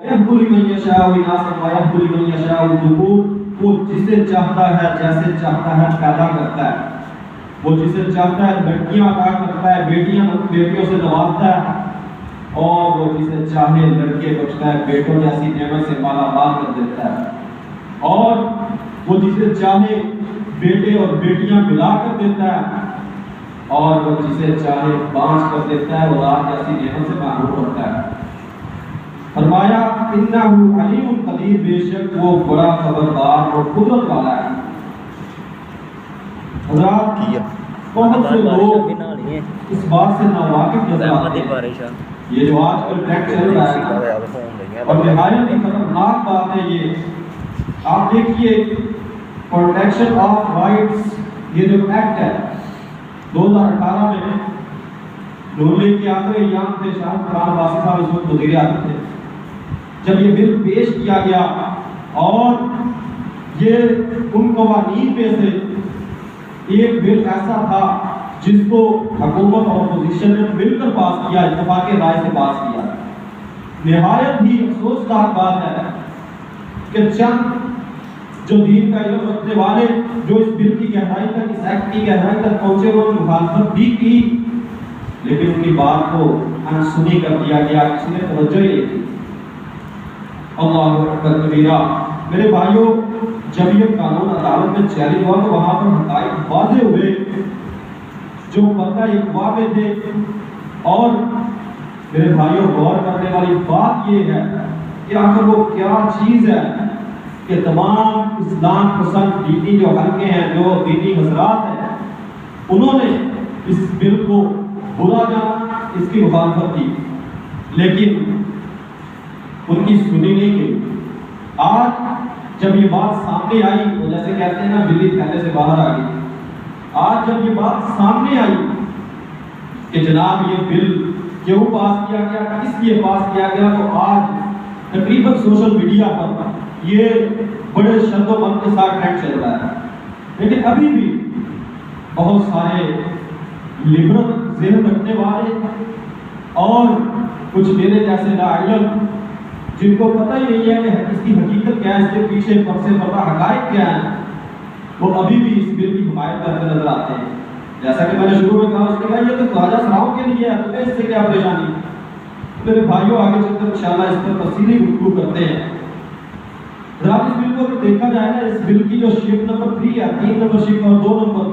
یحب لمن یشاء اناثا ویحب لمن یشاء الذکور، وہ جسے چاہتا ہے جیسے چاہتا ہے پیدا کرتا ہے، وہ جسے چاہتا ہے لڑکیاں عطا کرتا ہے، بیٹیوں سے نوازتا ہے، اور وہ جسے چاہے لڑکے بخشتا ہے، بیٹوں جیسی نعمت سے مالا مال کر دیتا ہے، اور وہ جسے چاہے بیٹے اور بیٹیاں ملا کر دیتا ہے، اور وہ جسے چاہے بانجھ کر دیتا ہے، اور رات جیسی نعمت سے محروم کرتا ہے۔ فرمایا انہ علیم قدیر، بے شک وہ بڑا خبردار اور قدرت والا ہے۔ حضرات بہت سے لوگ اس بات سے ناواقف نظر آتے ہیں، یہ جو آج کل ٹریک چل رہا ہے اور نہایت ہی خطرناک بات ہے یہ۔ آپ دیکھیے پروٹیکشن آف رائٹس، یہ جو ایکٹ ہے 2018 میں نور لیگ کے آخری ایام تھے، شاہ قرآن عباسی صاحب اس وقت وزیر اعظم تھے، جب یہ بل پیش کیا گیا اور یہ ان قوانین میں سے ایک بل ایسا تھا جس کو حکومت اور اپوزیشن نے مل کر پاس کیا، اتفاق رائے سے پاس کیا۔ نہایت ہی افسوسناک بات ہے کہ چند جو دین کا علم رکھنے والے جو اس بل کی گہرائی تک، اس ایکٹ کی گہرائی تک پہنچے، انہوں نے مخالفت بھی کی، لیکن ان کی بات کو انسنی کر دیا گیا، کسی نے توجہ ہی نہیں دی۔ اللہ اکبر کبیرہ۔ میرے بھائیوں، جب یہ قانون عدالت میں چیلنج ہوا تو وہاں پر حقائق واضح ہوئے جو پتہ اقوا میں تھے، اور میرے بھائیوں غور کرنے والی بات یہ ہے کہ آخر وہ کیا چیز ہے کہ تمام اسلام پسند دینی جو حلقے ہیں، جو دینی حضرات ہیں، انہوں نے اس بل کو برا جانا، اس کی مخالفت کی، لیکن ان کی سنی نہیں گئی۔ آج جب یہ بات سامنے آئی تو جیسے کہتے ہیں نا بلی تھیلے سے باہر آ گئی، آج جب یہ بات سامنے آئی کہ جناب یہ بل کیوں پاس کیا گیا، کس لیے پاس کیا گیا، تو آج تقریباً سوشل میڈیا پر یہ بڑے شد و بند کے ساتھ ٹرینڈ چل رہا ہے، لیکن ابھی بھی بہت سارے لبرل ذہن رکھنے والے اور کچھ میرے جیسے لاعلم جن کو پتہ ہی نہیں ہے کہ اس کی حقیقت کیا ہے، اس کے پیچھے پرسے پردہ حقائق کیا ہیں، وہ ابھی بھی اس بل کی حمایت کرتے نظر آتے ہیں۔ جیسا کہ میں نے شروع میں کہا، اس نے کہا یہ تو خواجہ سراؤں کے لیے ہے، تمہیں اس سے کیا پریشانی؟ میرے بھائیوں آگے چل کر انشاءاللہ اس پر تفصیلی گفتگو کرتے ہیں۔ ذرا اس بل کو اگر دیکھا جائے نا، اس بل کی جو شپ نمبر 3 ہے، 3 نمبر شپ اور 2 نمبر،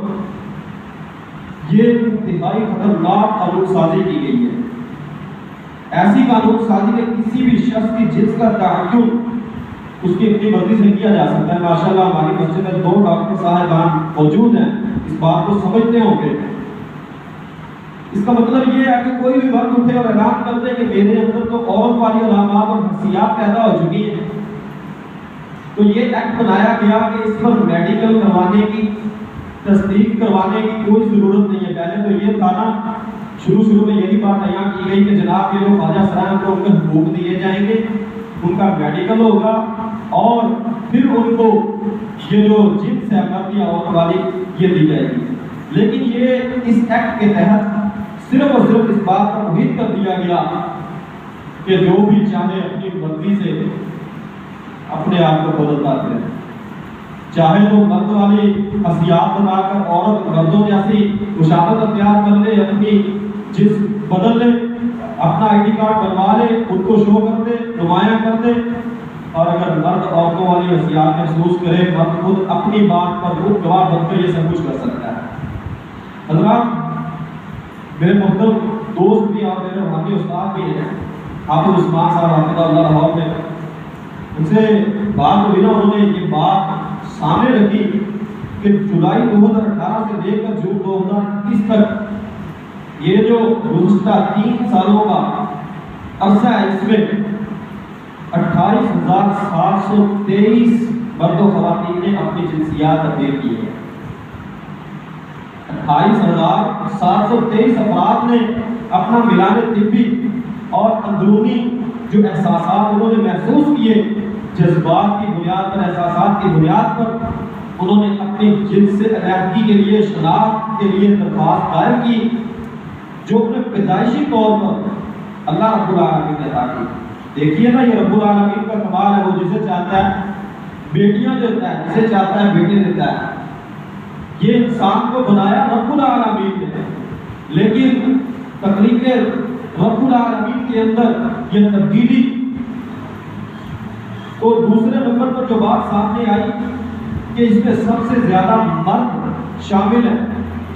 یہ انتہائی خطرناک قانون سازی کی گئی ہے۔ ایسی قانون سازی میں کسی بھی شخص کی جنس کا تعین اس کی اپنی مرضی سے کیا جا سکتا ہے۔ ماشاءاللہ ہماری مسجد میں 2 ڈاکٹر صاحبان موجود ہیں، اس بات کو سمجھتے ہوں گے۔ اس کا مطلب یہ ہے کہ کوئی بھی مرد اٹھے اور اعلان کر دے کہ میرے اندر تو عورت والی علامات اور حسیات پیدا ہو چکی ہیں، تو یہ ایکٹ بنایا گیا کہ اس پر میڈیکل کروانے کی، تصدیق کروانے کی کوئی ضرورت نہیں ہے۔ پہلے تو یہ تھا نا، شروع میں یہی بات بیان کی گئی کہ جناب یہ جو خواجہ سرائے کو ان کے حقوق دیے جائیں گے، ان کا میڈیکل ہوگا، اور پھر ان کو یہ جو جنس ہے مرد یا عورت والی یہ دی جائے گی۔ لیکن یہ اس ایکٹ کے تحت صرف اور صرف اس بات پر محیط کر دیا گیا کہ جو بھی چاہے اپنی مرضی سے اپنے آپ کو بدلتا ہے، چاہے تو مرد والی حسیات بنا کر عورت مردوں جیسی مشابہت اختیار کر لے، اپنی جنس بدل لے، اپنا آئی ڈی کارڈ بنوا لے، خود کو شو کر دے، نمایاں کر دے، اور اگر مرد عورتوں والی حسیات محسوس کرے، مرد خود اپنی بات پر خود گواہ بن کر یہ سب کچھ کر سکتا ہے۔ حضرات، میرے محترم دوست بھی اور میرے روحانی استاد بھی ہیں، حافظ عثمان صاحب حافظ اللہ لاہور میں، ان سے بات ہوئی نا، انہوں نے یہ بات سامنے رکھی کہ جولائی 2018 سے لے کر جون 2021 تک یہ جو گزشتہ 3 سالوں کا عرصہ ہے، اس میں 28,723 مرد و خواتین نے اپنی جنسیات تبدیل کی ہے۔ 28,723 افراد نے اپنا ملان طبی اور اندرونی جو احساسات انہوں نے محسوس کیے، جذبات کی بنیاد پر، احساسات کی بنیاد پر، انہوں نے اپنی جنس سے علیحدگی کے لیے، شناخت کے لیے درخواست دائر کی، جو اپنے پیدائشی طور پر اللہ رب العالمین نے عطا کی۔ دیکھیے نا یہ رب العالمین کا کمال ہے، وہ جسے چاہتا ہے بیٹیاں دیتا ہے، جسے چاہتا ہے بیٹے دیتا ہے۔ یہ انسان کو بنایا رب العالمین نے، لیکن تخلیق رب العالمین کے اندر یہ تبدیلی تو دوسرے نمبر پر جو بات سامنے آئی کہ اس میں سب سے زیادہ مرد شامل ہیں،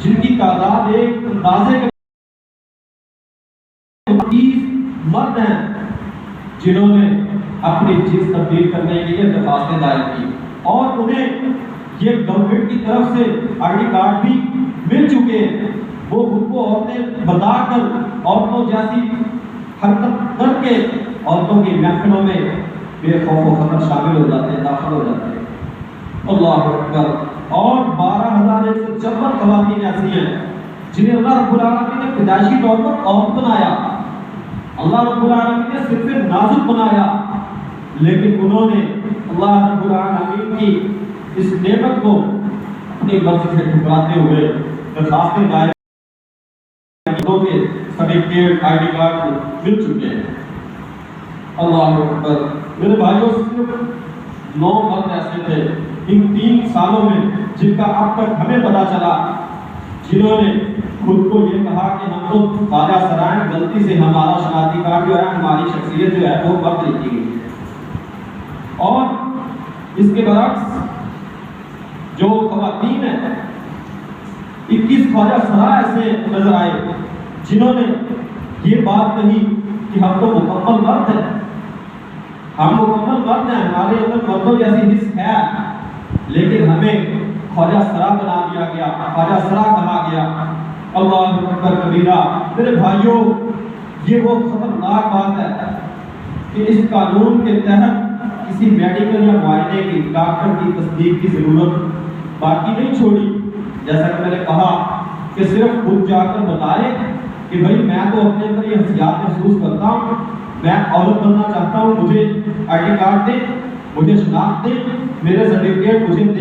جن کی تعداد ایک اندازے کے 30 مرد ہیں جنہوں نے اپنی جنس تبدیل کرنے کے لیے درخواستیں دائر کی، اور انہیں یہ گورنمنٹ کی طرف سے آئی ڈی کارڈ بھی مل چکے ہیں۔ وہ خود کو عورتیں بتا کر عورتوں جیسی حرکت کر کے عورتوں کی محفلوں میں بے خوف و خطر شامل ہو جاتے ہیں، داخل ہو جاتے ہیں۔ اللہ اکبر۔ اور 12,154 خواتین ایسی ہیں جنہیں اللہ رب العالمین نے پیدائشی طور پر عورت بنایا، اللہ رب العالمین نے صرف نازک بنایا، لیکن انہوں نے اللہ رب العالمین کی اس نعمت کو اپنی مرضی سے ٹھکراتے ہوئے درخواستیں دائر کے سرٹیفکیٹ آئی ڈی کارڈ مل چکے ہیں۔ اللہ اکبر۔ میرے بھائیوں، صرف 9 مرد ایسے تھے ان 3 سالوں میں جن کا اب تک ہمیں پتا چلا، جنہوں نے خود کو یہ کہا کہ ہم تو خواجہ سرائیں، غلطی سے ہمارا شناختی کارڈ جو ہے، ہماری شخصیت جو ہے وہ مرد لکھی گئی ہے۔ اور اس کے برعکس جو خواتین ہیں، 21 خواجہ سرائے ایسے نظر آئے جنہوں نے یہ بات کہی کہ ہم تو مکمل مرد ہیں، ہم مکمل مرد ہیں، ہمارے اندر مردوں جیسی حص ہے، لیکن ہمیں خواجہ سرا بنا دیا گیا، خواجہ سرا کہا گیا۔ اللہ اکبر کبیرہ۔ میرے بھائیوں، یہ وہ خطرناک بات ہے کہ اس قانون کے تحت کسی میڈیکل یا معائنے کی، ڈاکٹر کی تصدیق کی ضرورت باقی نہیں چھوڑی۔ جیسا کہ میں نے کہا کہ صرف خود جا کر بتائے کہ بھائی میں تو اپنے اندر یہ حسیات محسوس کرتا ہوں، میں عورت بننا چاہتا ہوں، مجھے آئی ڈی کارڈ دیں، مجھے شناخت دیں، میرے سرٹیفکیٹ مجھے دیں۔